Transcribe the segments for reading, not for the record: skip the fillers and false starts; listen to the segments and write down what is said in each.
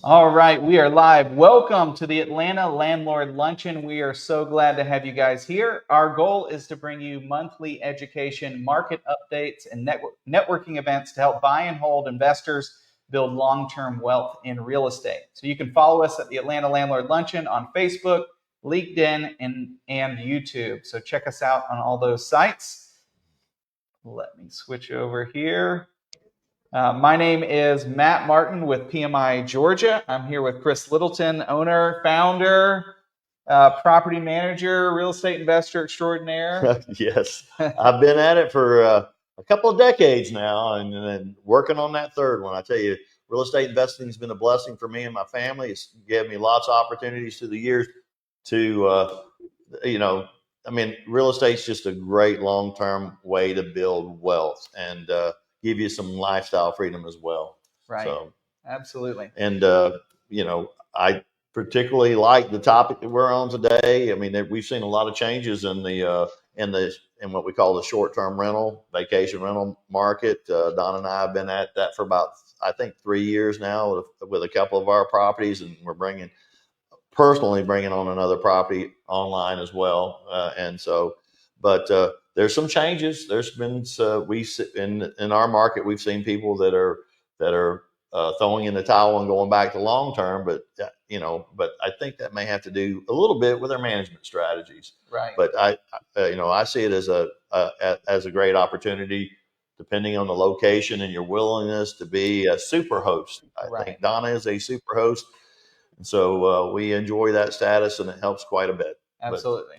All right, we are live. Welcome to the Atlanta Landlord Luncheon. We are so glad to have you guys here. Our goal is to bring you monthly education, market updates, and networking events to help buy and hold investors build long-term wealth in real estate. So you can follow us at the Atlanta Landlord Luncheon on Facebook, LinkedIn, and YouTube. So check us out on all those sites. Let me switch over here. My name is Matt Martin with PMI Georgia. I'm here with Chris Littleton, owner, founder, property manager, real estate investor extraordinaire. Yes, I've been at it for a couple of decades now, and working on that third one. I tell you, real estate investing has been a blessing for me and my family. It's given me lots of opportunities through the years to, real estate's just a great long-term way to build wealth and give you some lifestyle freedom as well. Right. So, absolutely. And, I particularly like the topic that we're on today. I mean, we've seen a lot of changes in what we call the short-term rental, vacation rental market. Don and I have been at that for about, I think, 3 years now with a couple of our properties, and we're personally bringing on another property online as well. There's some changes. There's been in our market, we've seen people that are throwing in the towel and going back to long term, but I think that may have to do a little bit with their management strategies. Right. But I see it as a great opportunity, depending on the location and your willingness to be a super host. I think Donna is a super host. And so we enjoy that status, and it helps quite a bit. Absolutely.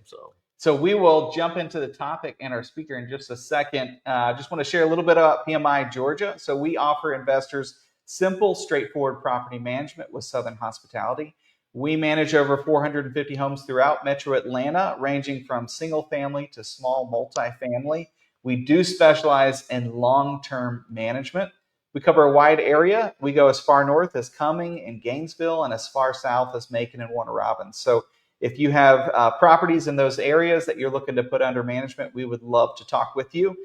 So we will jump into the topic and our speaker in just a second. I just want to share a little bit about PMI Georgia. So we offer investors simple, straightforward property management with Southern hospitality. We manage over 450 homes throughout Metro Atlanta, ranging from single family to small multifamily. We do specialize in long-term management. We cover a wide area. We go as far north as Cumming and Gainesville, and as far south as Macon and Warner Robins. So if you have properties in those areas that you're looking to put under management, we would love to talk with you.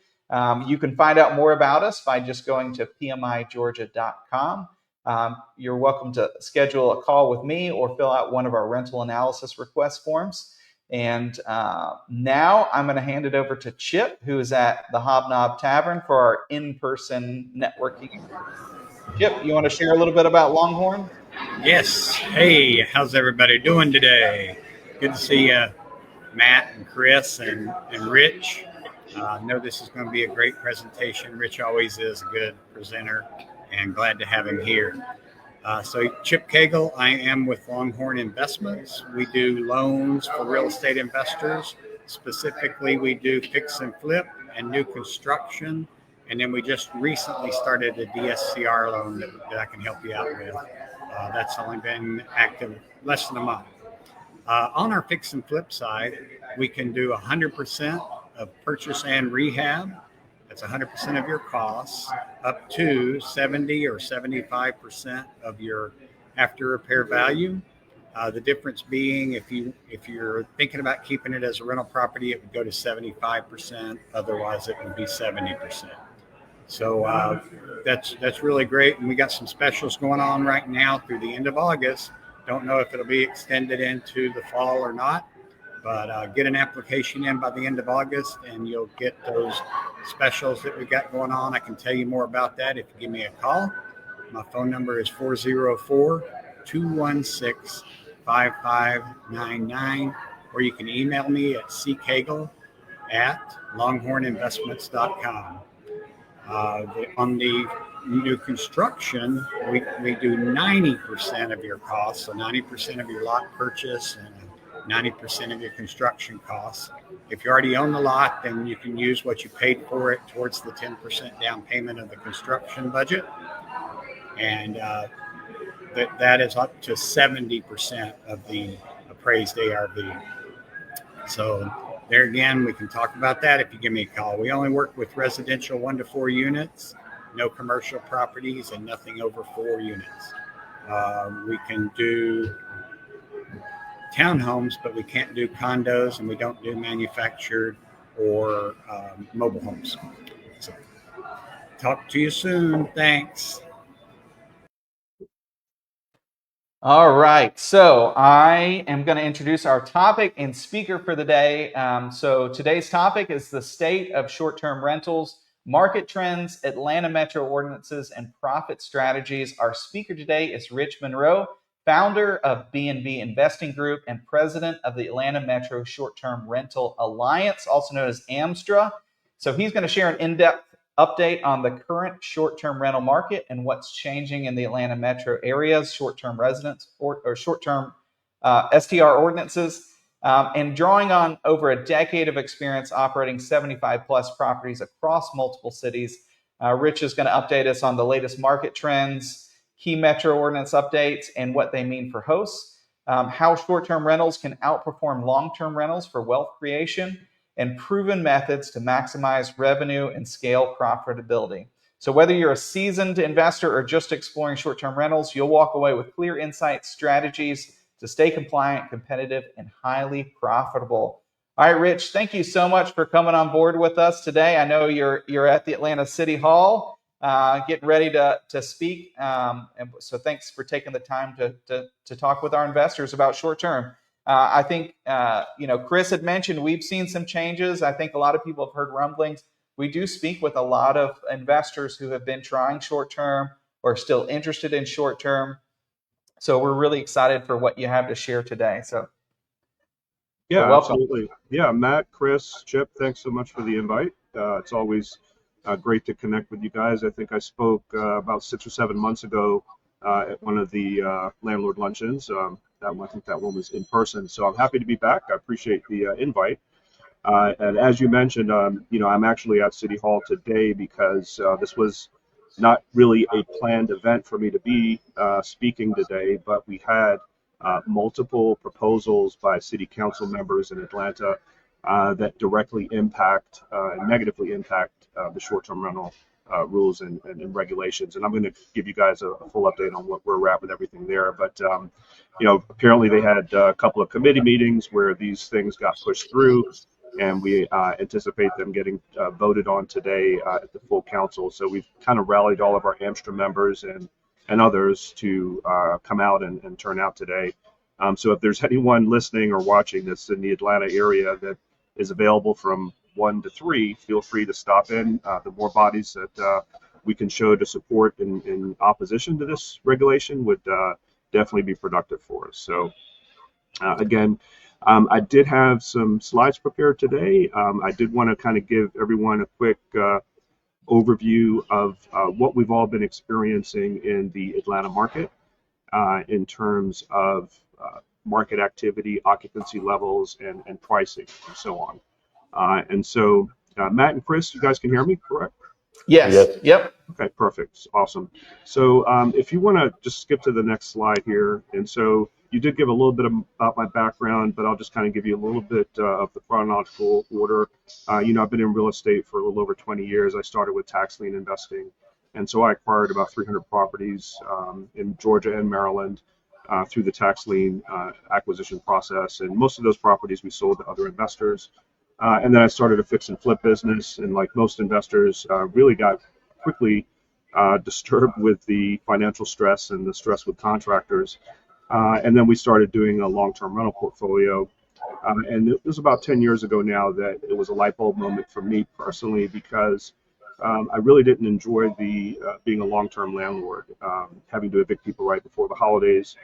You can find out more about us by just going to pmigeorgia.com. You're welcome to schedule a call with me or fill out one of our rental analysis request forms. And now I'm going to hand it over to Chip, who is at the Hobnob Tavern for our in-person networking. Chip, you want to share a little bit about Longhorn? Yes. Hey, how's everybody doing today? Good to see Matt and Chris and Rich. I know this is going to be a great presentation. Rich always is a good presenter, and glad to have him here. So Chip Cagle, I am with Longhorn Investments. We do loans for real estate investors. Specifically, we do fix and flip and new construction. And then we just recently started a DSCR loan that I can help you out with. That's only been active less than a month. On our fix and flip side, we can do 100% of purchase and rehab. That's 100% of your costs, up to 70 or 75% of your after repair value. The difference being, if you're thinking about keeping it as a rental property, it would go to 75%. Otherwise, it would be 70%. So that's really great. And we got some specials going on right now through the end of August. Don't know if it'll be extended into the fall or not, but get an application in by the end of August and you'll get those specials that we got going on. I can tell you more about that if you give me a call. My phone number is 404-216-5599, or you can email me at ccagle@longhorninvestments.com. On the new construction, we do 90% of your costs, so 90% of your lot purchase and 90% of your construction costs. If you already own the lot, then you can use what you paid for it towards the 10% down payment of the construction budget. And that is up to 70% of the appraised ARV. So there again, we can talk about that if you give me a call. We only work with residential 1 to 4 units, no commercial properties, and nothing over 4 units. We can do townhomes, but we can't do condos, and we don't do manufactured or mobile homes. So, talk to you soon. Thanks. All right, so I am going to introduce our topic and speaker for the day. So today's topic is the state of short-term rentals, market trends, Atlanta Metro ordinances, and profit strategies. Our speaker today is Rich Munroe, founder of B&B Investing Group and president of the Atlanta Metro Short-Term Rental Alliance, also known as AMSTRA. So he's going to share an in-depth update on the current short-term rental market and what's changing in the Atlanta metro areas, short-term residents or short-term STR ordinances, and drawing on over a decade of experience operating 75 plus properties across multiple cities. Rich is going to update us on the latest market trends, key metro ordinance updates, and what they mean for hosts, how short-term rentals can outperform long-term rentals for wealth creation, and proven methods to maximize revenue and scale profitability. So whether you're a seasoned investor or just exploring short-term rentals, you'll walk away with clear insights, strategies to stay compliant, competitive, and highly profitable. All right, Rich, thank you so much for coming on board with us today. I know you're at the Atlanta City Hall, getting ready to speak. And so thanks for taking the time to talk with our investors about short-term. I think, Chris had mentioned we've seen some changes. I think a lot of people have heard rumblings. We do speak with a lot of investors who have been trying short-term or still interested in short-term. So we're really excited for what you have to share today. Yeah, welcome. absolutely. Yeah, Matt, Chris, Chip, thanks so much for the invite. It's always great to connect with you guys. I think I spoke about 6 or 7 months ago at one of the landlord luncheons. I think that one was in person. So I'm happy to be back. I appreciate the invite. And as you mentioned, I'm actually at City Hall today because this was not really a planned event for me to be speaking today, but we had multiple proposals by city council members in Atlanta that directly impact and negatively impact the short-term rental rules and regulations. And I'm going to give you guys a full update on where we're at with everything there. But, apparently they had a couple of committee meetings where these things got pushed through, and we anticipate them getting voted on today at the full council. So we've kind of rallied all of our AMSTRA members and others to come out and turn out today. So if there's anyone listening or watching that's in the Atlanta area that is available from 1 to 3, feel free to stop in. The more bodies that we can show to support in opposition to this regulation would definitely be productive for us. So again, I did have some slides prepared today. I did want to kind of give everyone a quick overview of what we've all been experiencing in the Atlanta market in terms of market activity, occupancy levels, and pricing, and so on. And so, Matt and Chris, you guys can hear me, correct? Yes. Yep. Okay, perfect. Awesome. So if you want to just skip to the next slide here. And so you did give a little bit about my background, but I'll just kind of give you a little bit of the chronological order. I've been in real estate for a little over 20 years. I started with tax lien investing. And so I acquired about 300 properties in Georgia and Maryland through the tax lien acquisition process. And most of those properties we sold to other investors. And then I started a fix and flip business, and like most investors, really got quickly disturbed with the financial stress and the stress with contractors. And then we started doing a long-term rental portfolio. And it was about 10 years ago now that it was a light bulb moment for me personally, because I really didn't enjoy being a long-term landlord, having to evict people right before the holidays.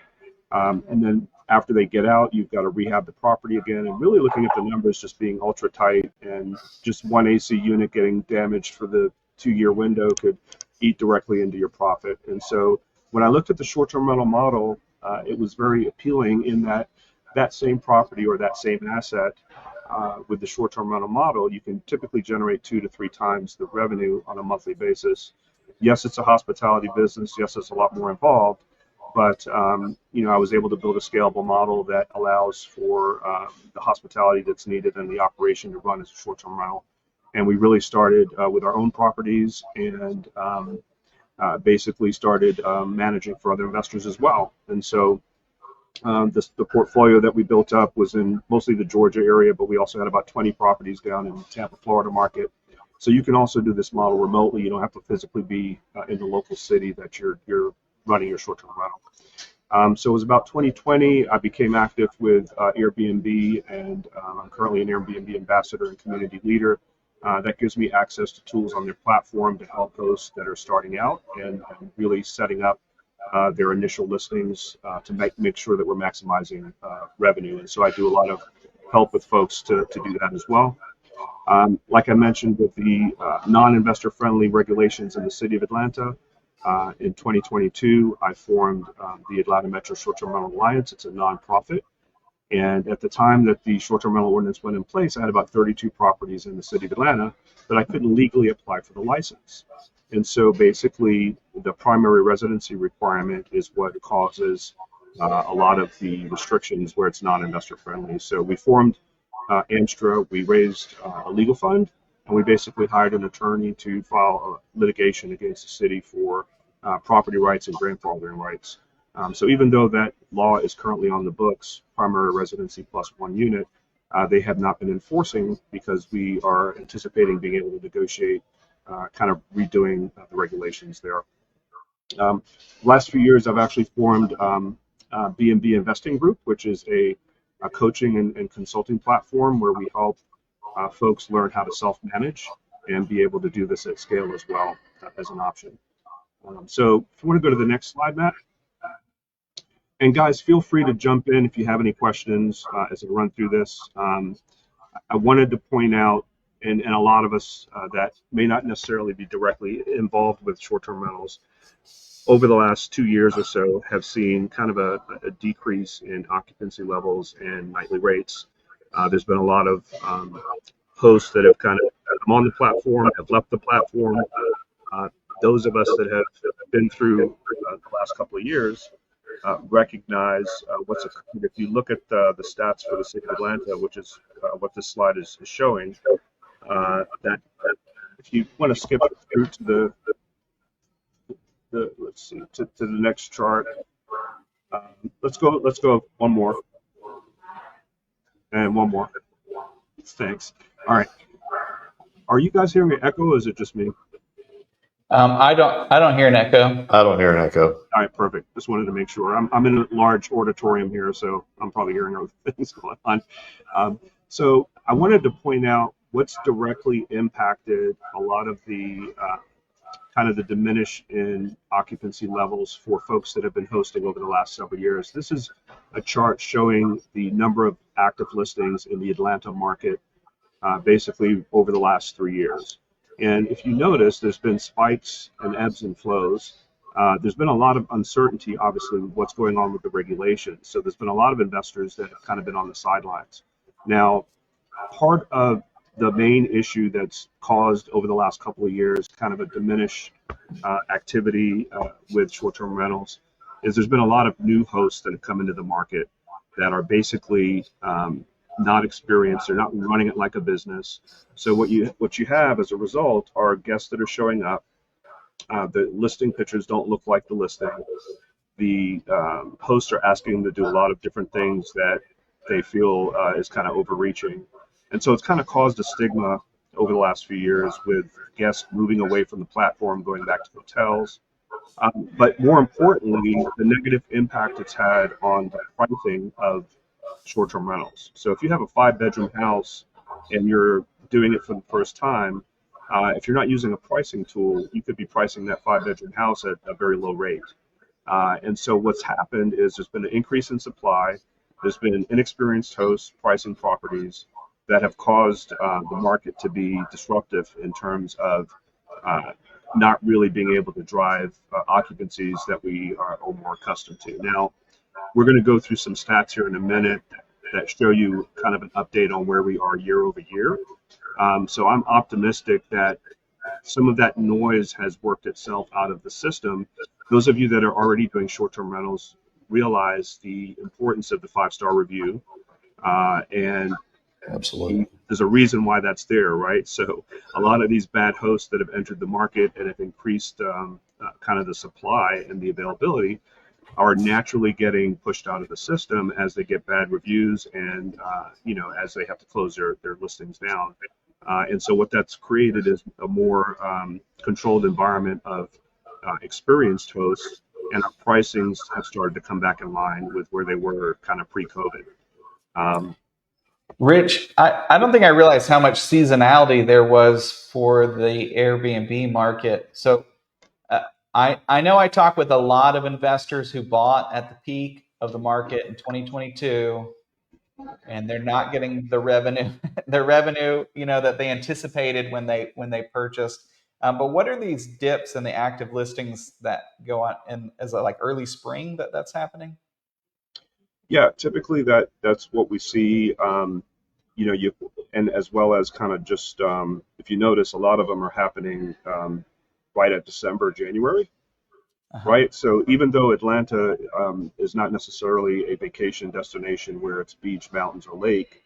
And then after they get out, you've got to rehab the property again, and really looking at the numbers just being ultra tight, and just one AC unit getting damaged for the 2-year window could eat directly into your profit. And so when I looked at the short-term rental model, it was very appealing in that same property or that same asset with the short-term rental model, you can typically generate 2 to 3 times the revenue on a monthly basis. Yes, it's a hospitality business. Yes, it's a lot more involved. But, I was able to build a scalable model that allows for the hospitality that's needed and the operation to run as a short-term rental. And we really started with our own properties and basically started managing for other investors as well. And so the portfolio that we built up was in mostly the Georgia area, but we also had about 20 properties down in the Tampa, Florida market. So you can also do this model remotely. You don't have to physically be in the local city that you're running your short-term rental. So it was about 2020, I became active with Airbnb, and I'm currently an Airbnb ambassador and community leader. That gives me access to tools on their platform to help hosts that are starting out and really setting up their initial listings to make sure that we're maximizing revenue. And so I do a lot of help with folks to do that as well. Like I mentioned, with the non-investor friendly regulations in the city of Atlanta, in 2022, I formed the Atlanta Metro Short-Term Rental Alliance. It's a nonprofit. And at the time that the short-term rental ordinance went in place, I had about 32 properties in the city of Atlanta, but I couldn't legally apply for the license. And so basically, the primary residency requirement is what causes a lot of the restrictions where it's non-investor friendly. So we formed AMSTRA, we raised a legal fund, and we basically hired an attorney to file litigation against the city for property rights and grandfathering rights. So even though that law is currently on the books, primary residency plus one unit, they have not been enforcing because we are anticipating being able to negotiate kind of redoing the regulations there. Last few years, I've actually formed B&B Investing Group, which is a coaching and consulting platform where we help folks learn how to self-manage and be able to do this at scale as well as an option. So if you want to go to the next slide, Matt. And guys, feel free to jump in if you have any questions as I run through this. I wanted to point out, and a lot of us that may not necessarily be directly involved with short-term rentals, over the last 2 years or so have seen kind of a decrease in occupancy levels and nightly rates. There's been a lot of hosts that have kind of come on the platform, have left the platform. Those of us that have been through the last couple of years recognize what's occurred. If you look at the stats for the city of Atlanta, which is what this slide is showing, that if you want to skip through to let's see, to the next chart. Let's go one more. And one more. Thanks. All right. Are you guys hearing an echo, or is it just me? I don't hear an echo. I don't hear an echo. All right, perfect. Just wanted to make sure. I'm in a large auditorium here, so I'm probably hearing other things going on. So I wanted to point out what's directly impacted a lot of the kind of the diminish in occupancy levels for folks that have been hosting over the last several years. This is a chart showing the number of active listings in the Atlanta market basically over the last 3 years. And if you notice, there's been spikes and ebbs and flows. There's been a lot of uncertainty, obviously, with what's going on with the regulations. So there's been a lot of investors that have kind of been on the sidelines. Now, part of the main issue that's caused over the last couple of years kind of a diminished activity with short-term rentals is there's been a lot of new hosts that have come into the market that are basically not experienced. They're not running it like a business. So what you have as a result are guests that are showing up. The listing pictures don't look like the listing. The hosts are asking them to do a lot of different things that they feel is kind of overreaching. And so it's kind of caused a stigma over the last few years with guests moving away from the platform, going back to hotels. But more importantly, the negative impact it's had on the pricing of short-term rentals. So if you have a 5-bedroom house and you're doing it for the first time, if you're not using a pricing tool, you could be pricing that 5-bedroom house at a very low rate. And so what's happened is there's been an increase in supply. There's been inexperienced hosts pricing properties that have caused the market to be disruptive in terms of not really being able to drive occupancies that we are more accustomed to. Now, we're going to go through some stats here in a minute that show you kind of an update on where we are year over year. So I'm optimistic that some of that noise has worked itself out of the system. Those of you that are already doing short-term rentals realize the importance of the 5-star review. And Absolutely. there's a reason why that's there, right? So a lot of these bad hosts that have entered the market and have increased kind of the supply and the availability are naturally getting pushed out of the system as they get bad reviews and, as they have to close their listings down. And so what that's created is a more controlled environment of experienced hosts and our pricings have started to come back in line with where they were kind of pre-COVID. Rich, I don't think I realized how much seasonality there was for the Airbnb market. So I know I talk with a lot of investors who bought at the peak of the market in 2022, and they're not getting the revenue, that they anticipated when they purchased. But what are these dips in the active listings that go on? And is it like early spring that's happening? Yeah, typically that's what we see. And as well as kind of just if you notice, a lot of them are happening right at December, January. Uh-huh. Right. So even though Atlanta is not necessarily a vacation destination where it's beach, mountains, or lake,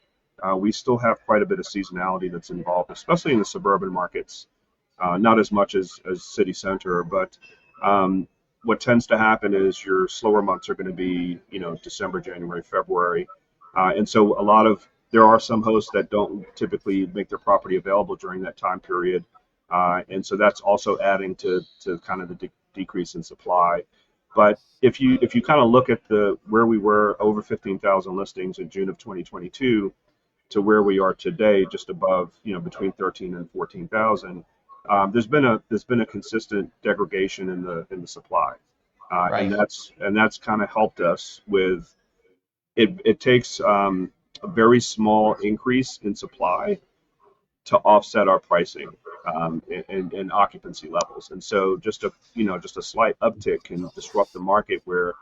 we still have quite a bit of seasonality that's involved, especially in the suburban markets. Not as much as city center, but what tends to happen is your slower months are going to be, December, January, February. And so there are some hosts that don't typically make their property available during that time period. And so that's also adding to kind of the decrease in supply. But if you kind of look at where we were over 15,000 listings in June of 2022 to where we are today, just above, between 13 and 14,000, there's been a consistent degradation in the supply, Right. and that's kind of helped us with it. It takes a very small increase in supply to offset our pricing and occupancy levels. And so just a slight uptick can disrupt the market where,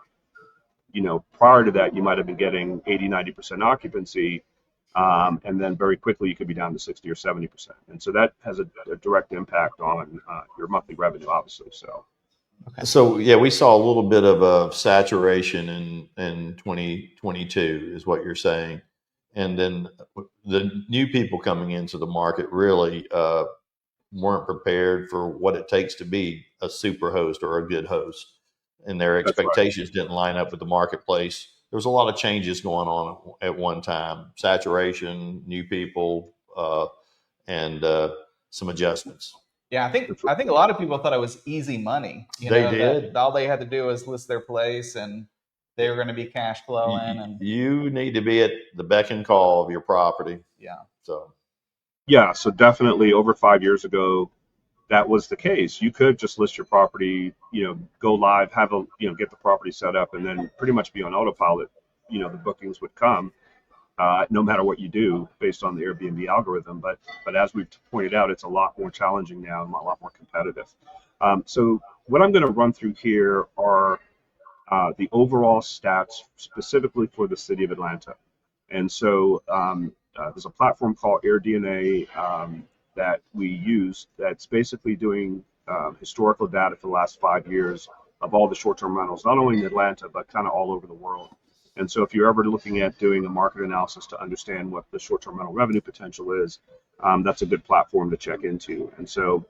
prior to that, you might have been getting 80-90% occupancy. And then very quickly you could be down to 60 or 70%. And so that has a direct impact on your monthly revenue, obviously. So yeah, we saw a little bit of a saturation in 2022 is what you're saying. And then the new people coming into the market really weren't prepared for what it takes to be a super host or a good host. And their That's right. expectations didn't line up with the marketplace. There was a lot of changes going on at one time: saturation, new people, and some adjustments. Yeah, I think a lot of people thought it was easy money. They did. That all they had to do was list their place and they were going to be cash flowing. And You need to be at the beck and call of your property. yeah, So Yeah, so definitely over 5 years ago, that was the case. You could just list your property, go live, get the property set up, and then pretty much be on autopilot. The bookings would come, no matter what you do based on the Airbnb algorithm. But as we've pointed out, it's a lot more challenging now and a lot more competitive. So what I'm going to run through here are the overall stats specifically for the city of Atlanta. And so there's a platform called AirDNA that we use that's basically doing historical data for the last 5 years of all the short-term rentals, not only in Atlanta, but kind of all over the world. And so if you're ever looking at doing a market analysis to understand what the short-term rental revenue potential is, that's a good platform to check into. And so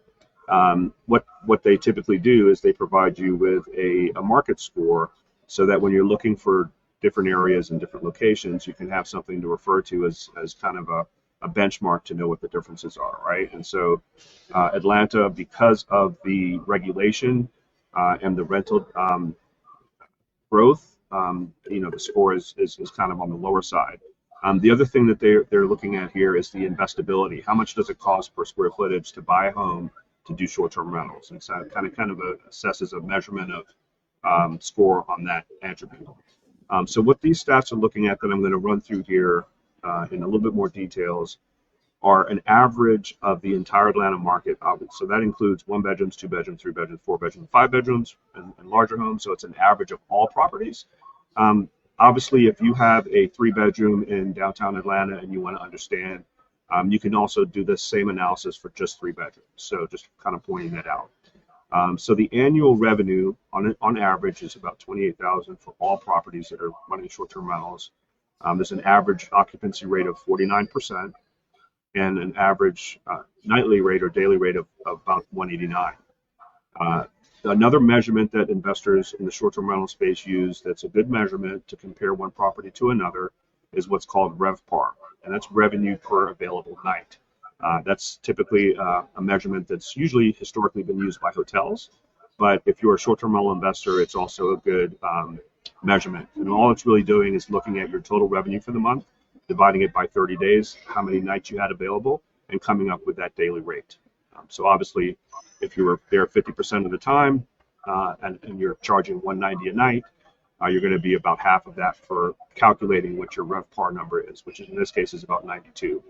what they typically do is they provide you with a market score so that when you're looking for different areas and different locations, you can have something to refer to as kind of a benchmark to know what the differences are, right? And so Atlanta, because of the regulation and the rental growth, the score is kind of on the lower side. The other thing that they're looking at here is the investability. How much does it cost per square footage to buy a home to do short-term rentals? And so kind of assesses a measurement of score on that attribute. So what these stats are looking at that I'm going to run through here in a little bit more details are an average of the entire Atlanta market. So that includes 1 bedrooms, 2 bedrooms, 3 bedrooms, 4 bedrooms, 5 bedrooms, and larger homes. So it's an average of all properties. Obviously, if you have a 3-bedroom in downtown Atlanta and you want to understand, you can also do the same analysis for just 3 bedrooms. So just kind of pointing that out. So the annual revenue on average is about $28,000 for all properties that are running short-term rentals. There's an average occupancy rate of 49% and an average nightly rate or daily rate of about 189. Another measurement that investors in the short-term rental space use that's a good measurement to compare one property to another is what's called RevPAR, and that's revenue per available night. That's typically a measurement that's usually historically been used by hotels, But if you're a short-term rental investor, it's also a good measurement. And all it's really doing is looking at your total revenue for the month, dividing it by 30 days, how many nights you had available, and coming up with that daily rate. So obviously, if you were there 50% of the time and you're charging $190 a night, you're going to be about half of that for calculating what your RevPAR number is, which in this case is about 92.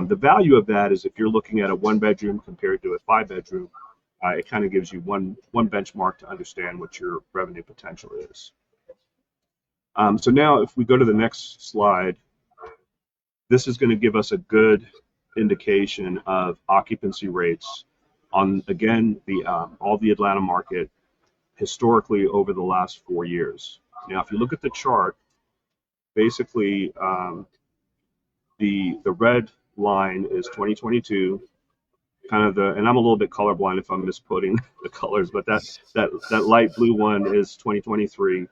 The value of that is if you're looking at a 1-bedroom compared to a 5-bedroom, it kind of gives you one benchmark to understand what your revenue potential is. So now if we go to the next slide, this is going to give us a good indication of occupancy rates on, again, all the Atlanta market historically over the last 4 years. Now, if you look at the chart, basically the red line is 2022, kind of and I'm a little bit colorblind if I'm misputting the colors, but that light blue one is 2023.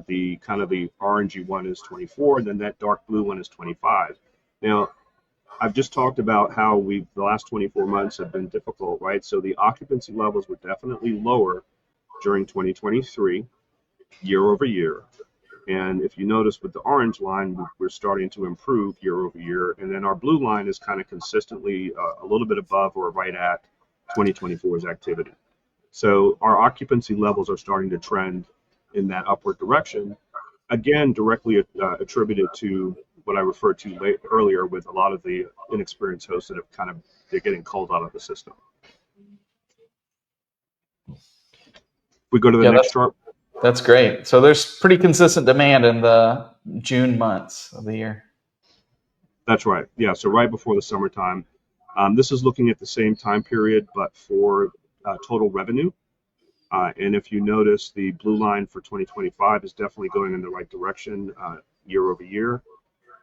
The kind of the orangey one is 24, and then that dark blue one is 25. Now, I've just talked about how the last 24 months have been difficult, right? So the occupancy levels were definitely lower during 2023, year over year. And if you notice with the orange line, we're starting to improve year over year. And then our blue line is kind of consistently a little bit above or right at 2024's activity. So our occupancy levels are starting to trend in that upward direction, again, directly attributed to what I referred to earlier with a lot of the inexperienced hosts that have they're getting called out of the system. We go to the next chart. That's great. So there's pretty consistent demand in the June months of the year. That's right. Yeah. So right before the summertime. This is looking at the same time period, but for total revenue. And if you notice, the blue line for 2025 is definitely going in the right direction year over year.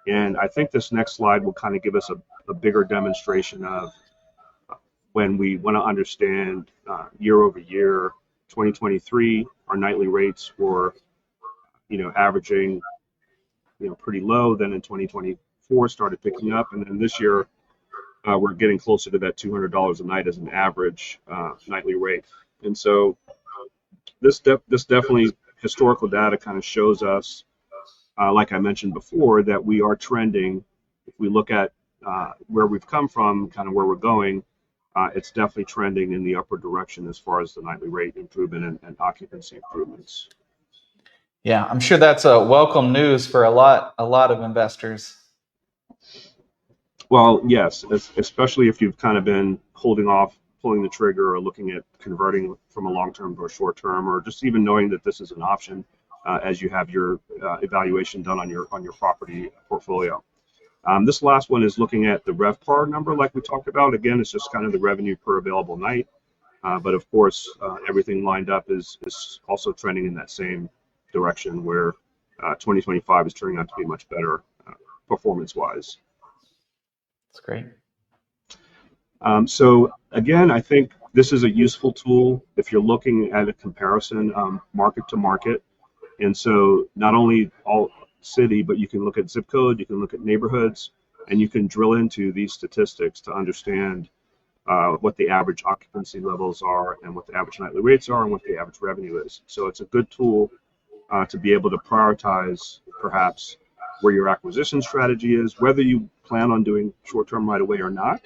And I think this next slide will kind of give us a bigger demonstration of when we want to understand year over year. 2023, our nightly rates were, averaging, pretty low. Then in 2024, started picking up, and then this year we're getting closer to that $200 a night as an average nightly rate. And so this definitely historical data kind of shows us, like I mentioned before, that we are trending. If we look at where we've come from, kind of where we're going, it's definitely trending in the upward direction as far as the nightly rate improvement and occupancy improvements. Yeah, I'm sure that's a welcome news for a lot of investors. Well, yes, especially if you've kind of been holding off, pulling the trigger, or looking at converting from a long-term to a short-term, or just even knowing that this is an option as you have your evaluation done on your property portfolio. This last one is looking at the RevPAR number, like we talked about. Again, it's just kind of the revenue per available night. But of course, everything lined up is also trending in that same direction, where 2025 is turning out to be much better performance-wise. That's great. So again, I think this is a useful tool if you're looking at a comparison market to market. And so not only all city, but you can look at zip code, you can look at neighborhoods, and you can drill into these statistics to understand what the average occupancy levels are, and what the average nightly rates are, and what the average revenue is. So it's a good tool to be able to prioritize perhaps where your acquisition strategy is, whether you plan on doing short-term right away or not,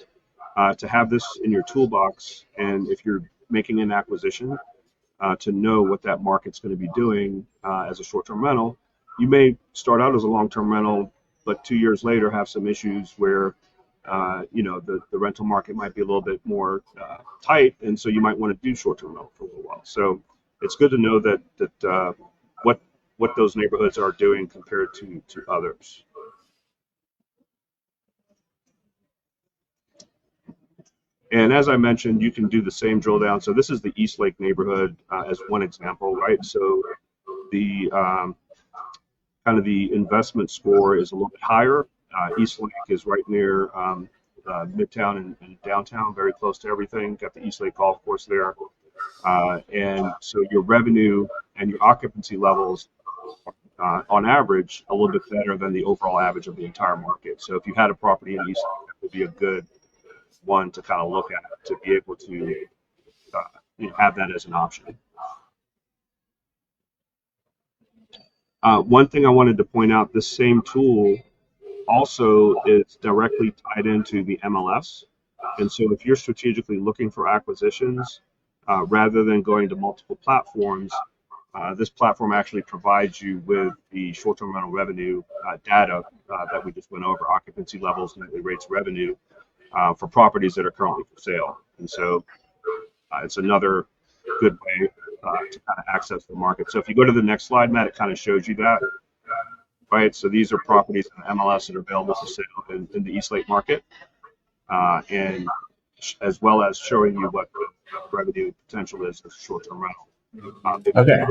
to have this in your toolbox. And if you're making an acquisition, to know what that market's going to be doing as a short-term rental. You may start out as a long-term rental, but 2 years later have some issues where the rental market might be a little bit more tight, and so you might want to do short-term rental for a little while. So it's good to know that what those neighborhoods are doing compared to others. And as I mentioned, you can do the same drill down. So this is the East Lake neighborhood as one example, right? So the kind of the investment score is a little bit higher. East Lake is right near Midtown and downtown, very close to everything. Got the East Lake Golf Course there. And so your revenue and your occupancy levels on average a little bit better than the overall average of the entire market. So if you had a property in East Lake, that would be a good one to kind of look at to be able to have that as an option. One thing I wanted to point out, this same tool also is directly tied into the MLS. And so if you're strategically looking for acquisitions, rather than going to multiple platforms, this platform actually provides you with the short-term rental revenue data that we just went over, occupancy levels, nightly rates, revenue, for properties that are currently for sale. And so it's another good way to kind of access the market. So if you go to the next slide, Matt, it kind of shows you that, right? So these are properties in MLS that are available for sale in the East Lake market, and as well as showing you what the revenue potential is as short-term rental. Okay.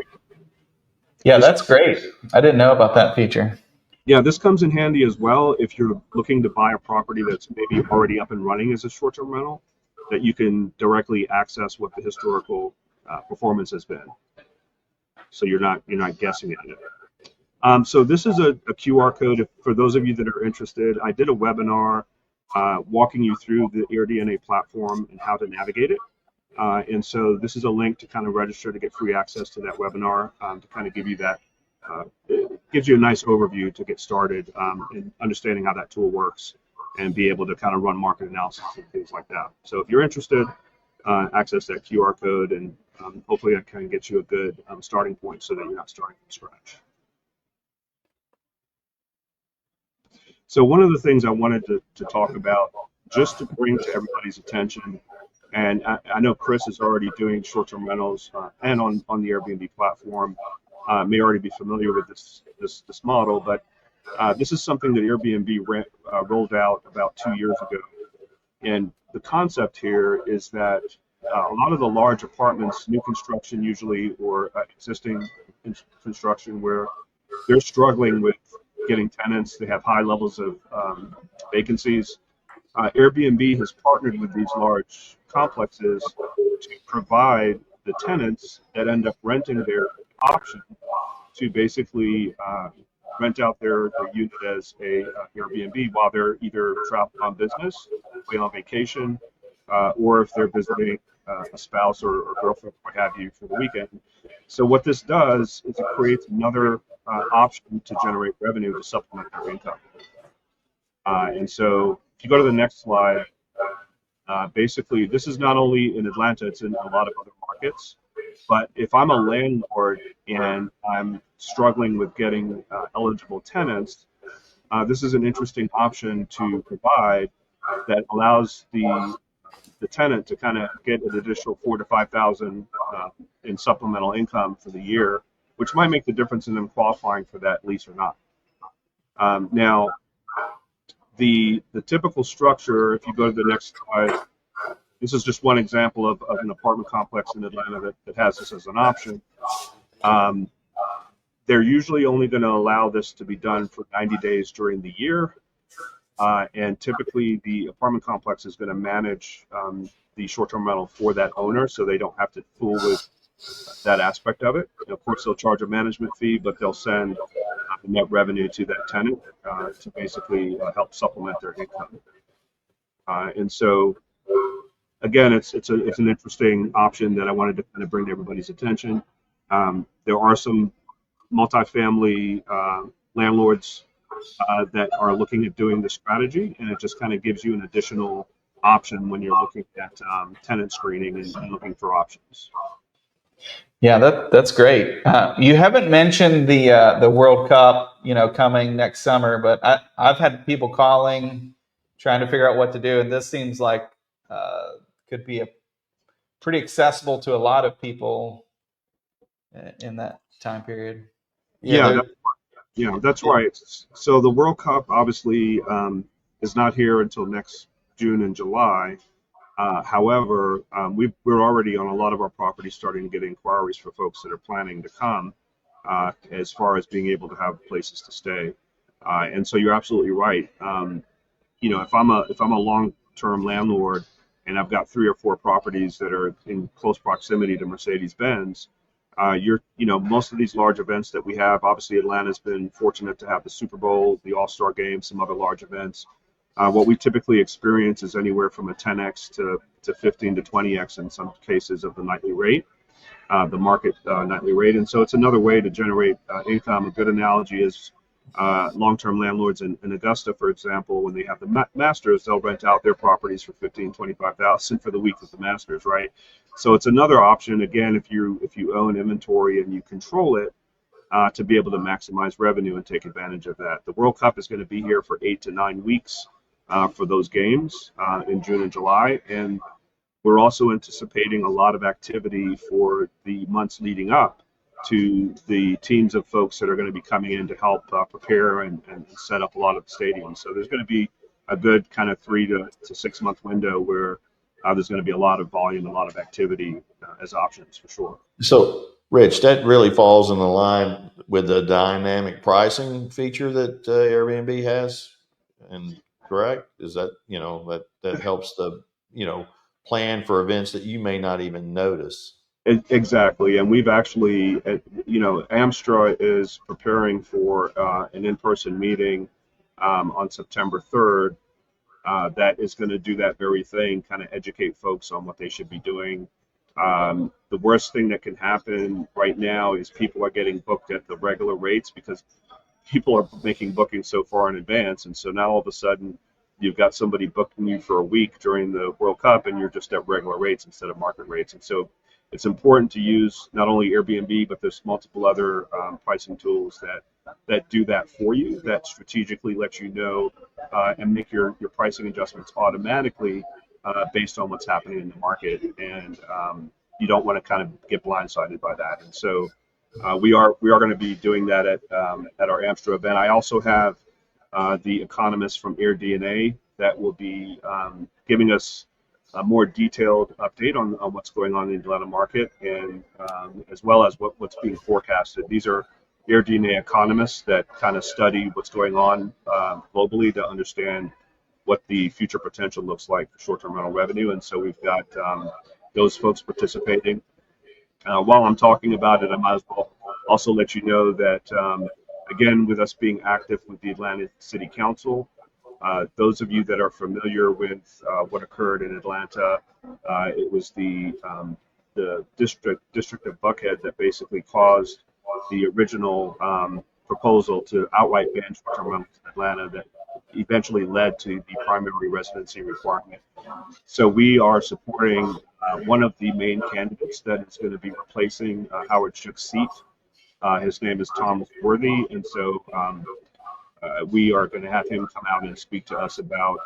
Yeah, that's great. I didn't know about that feature. Yeah, this comes in handy as well if you're looking to buy a property that's maybe already up and running as a short-term rental, that you can directly access what the historical performance has been. So you're not guessing at it. So this is a QR code for those of you that are interested. I did a webinar walking you through the AirDNA platform and how to navigate it. And so this is a link to kind of register to get free access to that webinar, to kind of give you that. It gives you a nice overview to get started in understanding how that tool works and be able to kind of run market analysis and things like that. So if you're interested, access that QR code, and hopefully that can get you a good starting point so that you're not starting from scratch. So one of the things I wanted to talk about, just to bring to everybody's attention, and I know Chris is already doing short-term rentals and on the Airbnb platform, may already be familiar with this model, but this is something that Airbnb rolled out about 2 years ago. And the concept here is that a lot of the large apartments, new construction usually, or existing construction, where they're struggling with getting tenants, they have high levels of vacancies. Airbnb has partnered with these large complexes to provide the tenants that end up renting their option to basically rent out their unit as a Airbnb while they're either traveling on business, going on vacation, or if they're visiting a spouse or girlfriend, what have you, for the weekend. So what this does is it creates another option to generate revenue to supplement their income. And so if you go to the next slide, basically this is not only in Atlanta, it's in a lot of other markets. But if I'm a landlord and I'm struggling with getting eligible tenants, this is an interesting option to provide that allows the tenant to kind of get an additional $4,000 to $5,000 in supplemental income for the year, which might make the difference in them qualifying for that lease or not. Now, the typical structure, if you go to the next slide, this is just one example of an apartment complex in Atlanta that has this as an option. They're usually only going to allow this to be done for 90 days during the year. And typically the apartment complex is going to manage the short-term rental for that owner, so they don't have to fool with that aspect of it. And of course, they'll charge a management fee, but they'll send the net revenue to that tenant to basically help supplement their income. And so, again, it's an interesting option that I wanted to kind of bring to everybody's attention. There are some multifamily landlords that are looking at doing this strategy, and it just kind of gives you an additional option when you're looking at tenant screening and looking for options. Yeah, that's great. You haven't mentioned the World Cup, coming next summer, but I've had people calling, trying to figure out what to do, and this seems like could be pretty accessible to a lot of people in that time period. Yeah, that's right. So the World Cup obviously is not here until next June and July. However, we're already on a lot of our properties starting to get inquiries for folks that are planning to come, as far as being able to have places to stay. And so you're absolutely right. If I'm a long-term landlord and I've got 3 or 4 properties that are in close proximity to Mercedes-Benz, most of these large events that we have, obviously Atlanta's been fortunate to have the Super Bowl, the All-Star Game, some other large events. What we typically experience is anywhere from a 10x to 15 to 20x in some cases of the nightly rate, the market nightly rate. And so it's another way to generate income. A good analogy is long-term landlords in Augusta, for example, when they have the Masters, they'll rent out their properties for 15, 25,000 for the week of the Masters, right? So it's another option, again, if you own inventory and you control it, to be able to maximize revenue and take advantage of that. The World Cup is going to be here for 8 to 9 weeks for those games in June and July, and we're also anticipating a lot of activity for the months leading up to the teams of folks that are going to be coming in to help prepare and set up a lot of the stadiums. So there's going to be a good kind of 3 to 6 month window where there's going to be a lot of volume, a lot of activity as options for sure. So, Rich, that really falls in the line with the dynamic pricing feature that Airbnb has, and correct? Is that, that helps the, plan for events that you may not even notice? Exactly, and we've actually, AMSTRA is preparing for an in-person meeting on September 3rd that is going to do that very thing, kind of educate folks on what they should be doing. The worst thing that can happen right now is people are getting booked at the regular rates because people are making bookings so far in advance, and so now all of a sudden you've got somebody booking you for a week during the World Cup and you're just at regular rates instead of market rates. And so it's important to use not only Airbnb, but there's multiple other pricing tools that do that for you, that strategically let you know and make your pricing adjustments automatically based on what's happening in the market. And you don't want to kind of get blindsided by that. And so we are going to be doing that at our AMSTRA event. I also have the economist from AirDNA that will be giving us a more detailed update on what's going on in the Atlanta market, and as well as what's being forecasted. These are AirDNA economists that kind of study what's going on globally to understand what the future potential looks like for short-term rental revenue. And so we've got those folks participating. While I'm talking about it, I might as well also let you know that, again, with us being active with the Atlanta City Council, those of you that are familiar with what occurred in Atlanta, it was the district of Buckhead that basically caused the original proposal to outright ban short-term rentals in Atlanta that eventually led to the primary residency requirement. So we are supporting one of the main candidates that is going to be replacing Howard Shook's seat. His name is Tom Worthy, and so we are going to have him come out and speak to us about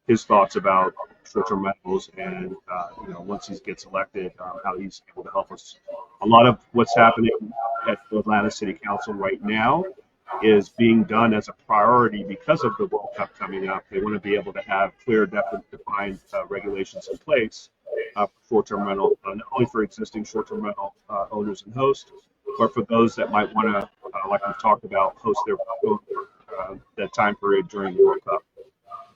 his thoughts about short-term rentals, and once he gets elected, how he's able to help us. A lot of what's happening at the Atlanta City Council right now is being done as a priority because of the World Cup coming up. They want to be able to have clear, defined regulations in place for short-term rental, not only for existing short-term rental owners and hosts, but for those that might want to, like we've talked about, host their own that time period during the World Cup.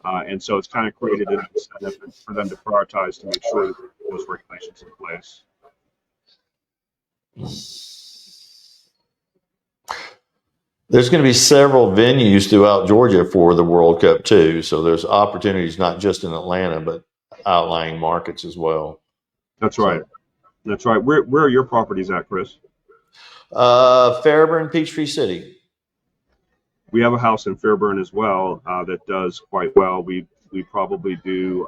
And so it's kind of created an incentive for them to prioritize to make sure that those regulations in place. There's going to be several venues throughout Georgia for the World Cup too. So there's opportunities not just in Atlanta, but outlying markets as well. That's right. That's right. Where are your properties at, Chris? Fairburn, Peachtree City. We have a house in Fairburn as well that does quite well. We probably do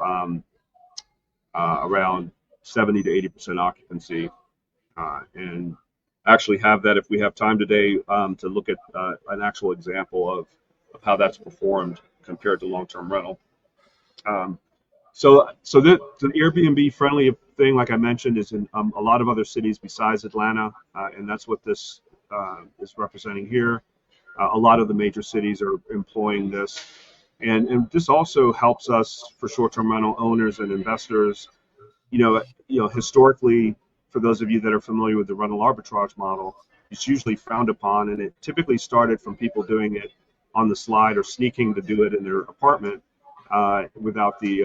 around 70 to 80% occupancy, and actually have that, if we have time today, to look at an actual example of how that's performed compared to long-term rental. So the Airbnb friendly thing, like I mentioned, is in a lot of other cities besides Atlanta, and that's what this is representing here. A lot of the major cities are employing this, and this also helps us for short-term rental owners and investors. Historically, for those of you that are familiar with the rental arbitrage model, it's usually frowned upon, and it typically started from people doing it on the slide or sneaking to do it in their apartment without the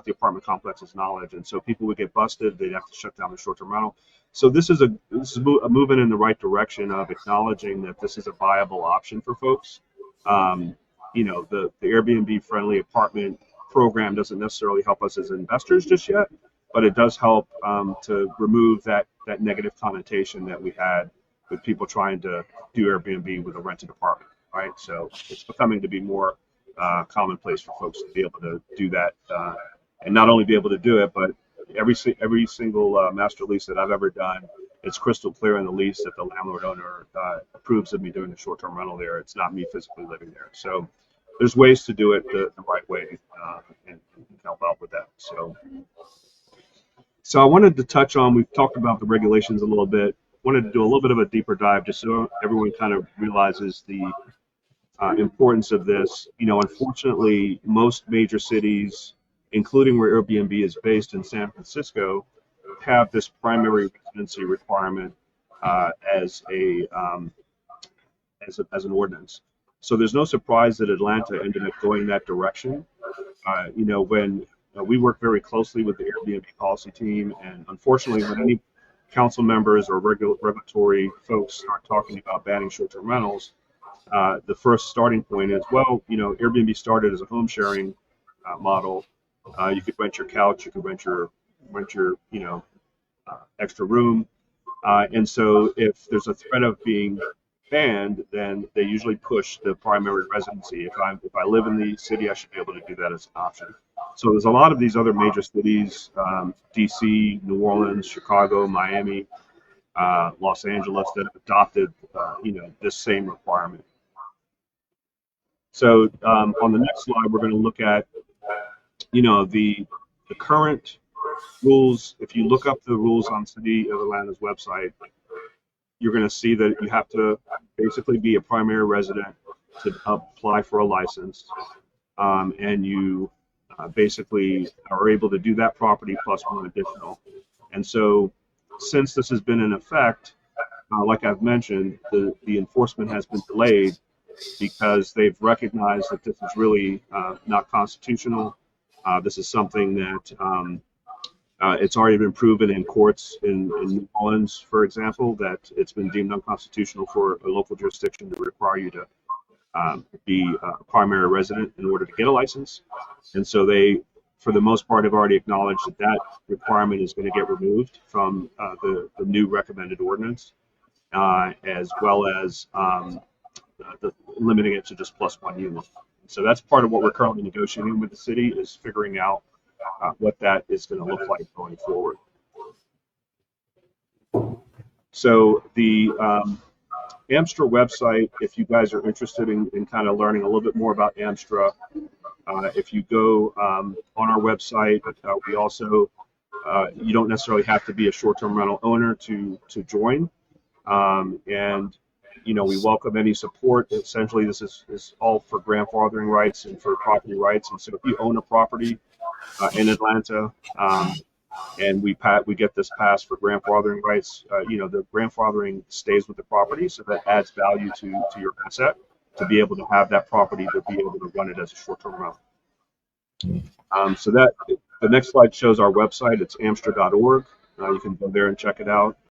apartment complex's knowledge, and so people would get busted. They'd have to shut down the short-term rental. So this is a movement in the right direction of acknowledging that this is a viable option for folks. the Airbnb friendly apartment program doesn't necessarily help us as investors just yet, but it does help to remove that negative connotation that we had with people trying to do Airbnb with a rented apartment, right? So it's becoming to be more commonplace for folks to be able to do that, and not only be able to do it, but every single master lease that I've ever done, it's crystal clear in the lease that the landlord owner approves of me doing the short-term rental there. It's not me physically living there. So there's ways to do it the right way and help out with that. So I wanted to touch on, we've talked about the regulations a little bit, wanted to do a little bit of a deeper dive just so everyone kind of realizes the importance of this. Unfortunately, most major cities, including where Airbnb is based in San Francisco, have this primary residency requirement as an ordinance. So there's no surprise that Atlanta ended up going that direction. When we work very closely with the Airbnb policy team, and unfortunately, when any council members or regulatory folks start talking about banning short-term rentals, the first starting point is, Airbnb started as a home sharing model. You could rent your couch, you could rent your extra room, and so if there's a threat of being banned, then they usually push the primary residency. If I live in the city, I should be able to do that as an option. So there's a lot of these other major cities, DC, New Orleans, Chicago, Miami, Los Angeles, that have adopted this same requirement. So on the next slide, we're going to look at the current rules. If you look up the rules on City of Atlanta's website, you're going to see that you have to basically be a primary resident to apply for a license, and you basically are able to do that property plus one additional. And so since this has been in effect, like I've mentioned, the enforcement has been delayed because they've recognized that this is really not constitutional. This is something that it's already been proven in courts in New Orleans, for example, that it's been deemed unconstitutional for a local jurisdiction to require you to be a primary resident in order to get a license. And so they, for the most part, have already acknowledged that that requirement is going to get removed from the new recommended ordinance, as well as limiting it to just plus one unit. So that's part of what we're currently negotiating with the city, is figuring out what that is going to look like going forward. So the AMSTRA website, if you guys are interested in kind of learning a little bit more about AMSTRA, if you go on our website, we also, you don't necessarily have to be a short-term rental owner to join. And we welcome any support. Essentially, this is all for grandfathering rights and for property rights. And so if you own a property in Atlanta, and we get this passed for grandfathering rights, the grandfathering stays with the property, so that adds value to your asset to be able to have that property to be able to run it as a short-term rental. So that the next slide shows our website. It's amstra.org. You can go there and check it out.